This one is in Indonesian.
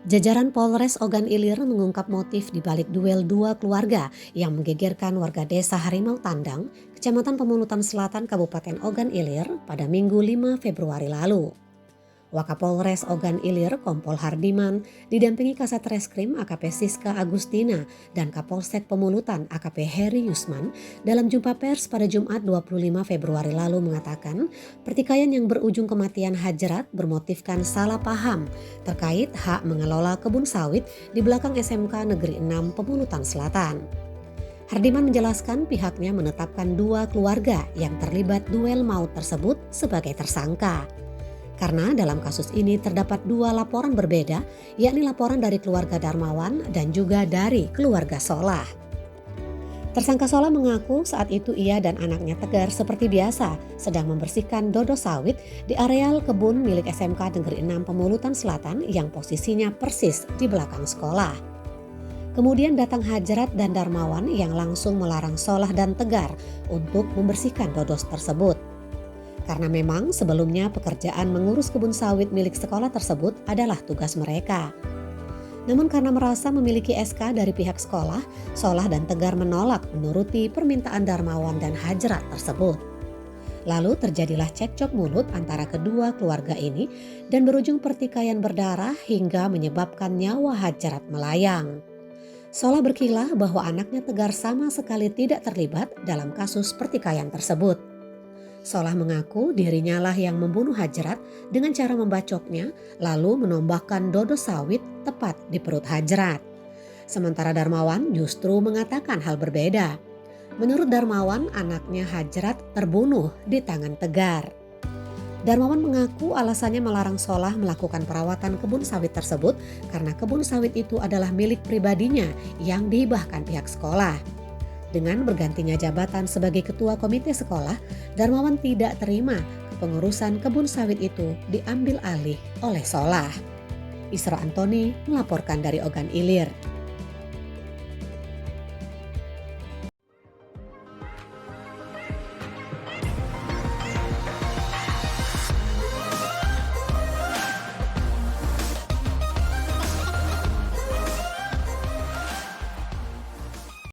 Jajaran Polres Ogan Ilir mengungkap motif di balik duel dua keluarga yang menggegerkan warga desa Harimau Tandang, Kecamatan Pemulutan Selatan, Kabupaten Ogan Ilir pada Minggu 5 Februari lalu. Wakapolres Ogan Ilir Kompol Hardiman didampingi Kasat Reskrim AKP Siska Agustina dan Kapolsek Pemulutan AKP Heri Yusman dalam jumpa pers pada Jumat 25 Februari lalu mengatakan pertikaian yang berujung kematian Hajrat bermotifkan salah paham terkait hak mengelola kebun sawit di belakang SMK Negeri 6 Pemulutan Selatan. Hardiman menjelaskan pihaknya menetapkan dua keluarga yang terlibat duel maut tersebut sebagai tersangka. Karena dalam kasus ini terdapat dua laporan berbeda, yakni laporan dari keluarga Darmawan dan juga dari keluarga Solah. Tersangka Solah mengaku saat itu ia dan anaknya Tegar seperti biasa sedang membersihkan dodo sawit di areal kebun milik SMK Negeri 6 Pemulutan Selatan yang posisinya persis di belakang sekolah. Kemudian datang Hajrat dan Darmawan yang langsung melarang Solah dan Tegar untuk membersihkan dodos tersebut. Karena memang sebelumnya pekerjaan mengurus kebun sawit milik sekolah tersebut adalah tugas mereka. Namun karena merasa memiliki SK dari pihak sekolah, Solah dan Tegar menolak menuruti permintaan Darmawan dan Hajrat tersebut. Lalu terjadilah cekcok mulut antara kedua keluarga ini dan berujung pertikaian berdarah hingga menyebabkan nyawa Hajrat melayang. Solah berkilah bahwa anaknya Tegar sama sekali tidak terlibat dalam kasus pertikaian tersebut. Solah mengaku dirinya lah yang membunuh Hajrat dengan cara membacoknya lalu menombakkan dodo sawit tepat di perut Hajrat. Sementara Darmawan justru mengatakan hal berbeda. Menurut Darmawan, anaknya Hajrat terbunuh di tangan Tegar. Darmawan mengaku alasannya melarang Solah melakukan perawatan kebun sawit tersebut karena kebun sawit itu adalah milik pribadinya yang dihibahkan pihak sekolah. Dengan bergantinya jabatan sebagai ketua komite sekolah, Darmawan tidak terima kepengurusan kebun sawit itu diambil alih oleh Solah. Isra Antoni melaporkan dari Ogan Ilir.